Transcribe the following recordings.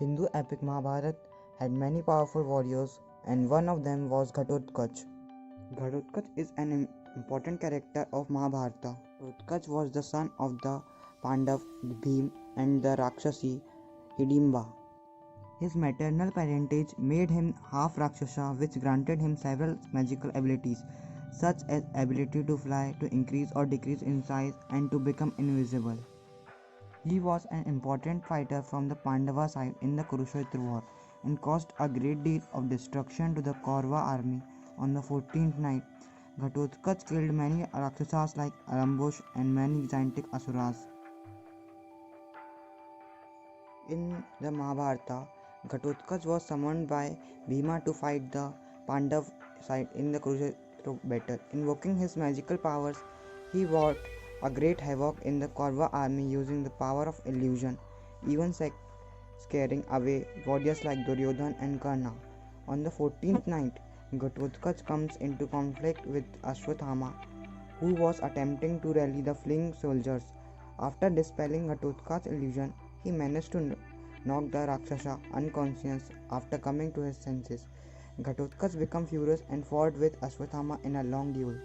Hindu epic Mahabharata had many powerful warriors, and one of them was Ghatotkacha. Ghatotkacha is an important character of Mahabharata. Ghatotkacha was the son of the Pandav Bhim and the Rakshasi Hidimba. His maternal parentage made him half Rakshasa, which granted him several magical abilities, such as ability to fly, to increase or decrease in size, and to become invisible. He was an important fighter from the Pandava side in the Kurukshetra war and caused a great deal of destruction to the Kaurava army. On the 14th night, Ghatotkacha killed many Rakshasas like Arambosh and many gigantic asuras. In the Mahabharata, Ghatotkacha was summoned by Bhima to fight the Pandav side in the Kurukshetra battle. Invoking his magical powers, he wrought a great havoc in the Kaurava army using the power of illusion, even scaring away warriors like Duryodhan and Karna. On the 14th night, Ghatotkacha comes into conflict with Ashwathama, who was attempting to rally the fleeing soldiers. After dispelling Ghatotkacha's illusion, he managed to knock the Rakshasa unconscious. After coming to his senses, Ghatotkacha became furious and fought with Ashwathama in a long duel.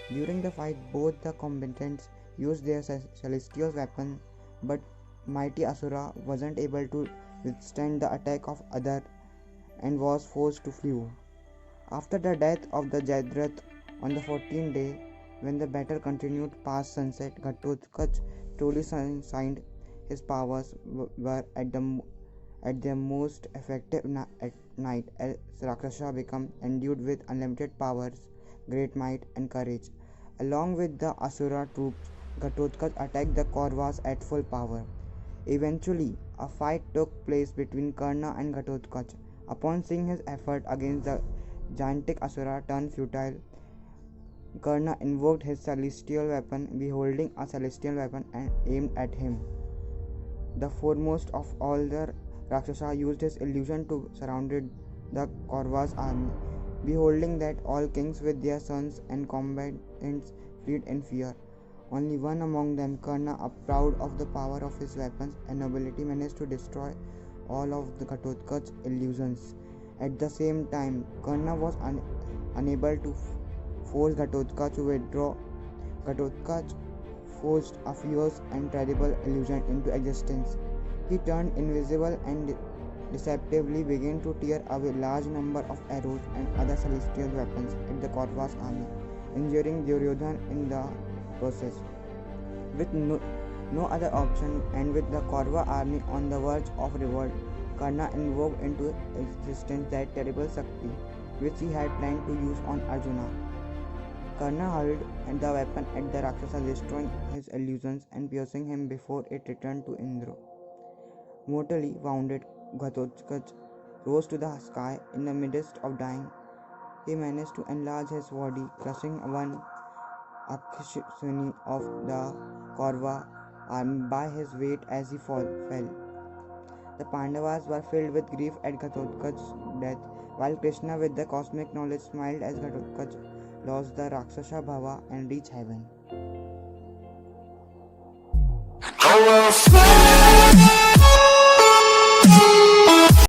During the fight, both the combatants used their celestial weapon, but mighty Asura wasn't able to withstand the attack of other and was forced to flee. After the death of the Jayadratha on the 14th day, when the battle continued past sunset, Ghatotkacha truly signed his powers were at their most effective at night, as Rakshasa became endued with unlimited powers, great might and courage. Along with the Asura troops, Ghatotkacha attacked the Kauravas at full power. Eventually, a fight took place between Karna and Ghatotkacha. Upon seeing his effort against the gigantic Asura turn futile, Karna invoked his celestial weapon, beholding a celestial weapon, and aimed at him. The foremost of all the Rakshasa used his illusion to surround the Kauravas' army. Beholding that, all kings with their sons and combatants fled in fear. Only one among them, Karna, proud of the power of his weapons and nobility, managed to destroy all of the Ghatotkacha's illusions. At the same time, Karna was unable to force Ghatotkacha to withdraw. Ghatotkacha forced a fierce and terrible illusion into existence. He turned invisible and deceptively began to tear away large number of arrows and other celestial weapons at the Kauravas' army, injuring Duryodhan in the process. With no other option, and with the Kaurava army on the verge of revolt, Karna invoked into existence that terrible Shakti, which he had planned to use on Arjuna. Karna hurled the weapon at the Rakshasa, destroying his illusions and piercing him before it returned to Indra. Mortally wounded, Ghatotkacha rose to the sky. In the midst of dying, he managed to enlarge his body, crushing one Akshaswini of the Kaurava army by his weight as he fell. The Pandavas were filled with grief at Ghatotkacha's death, while Krishna, with the cosmic knowledge, smiled as Ghatotkacha lost the Rakshasa Bhava and reached heaven.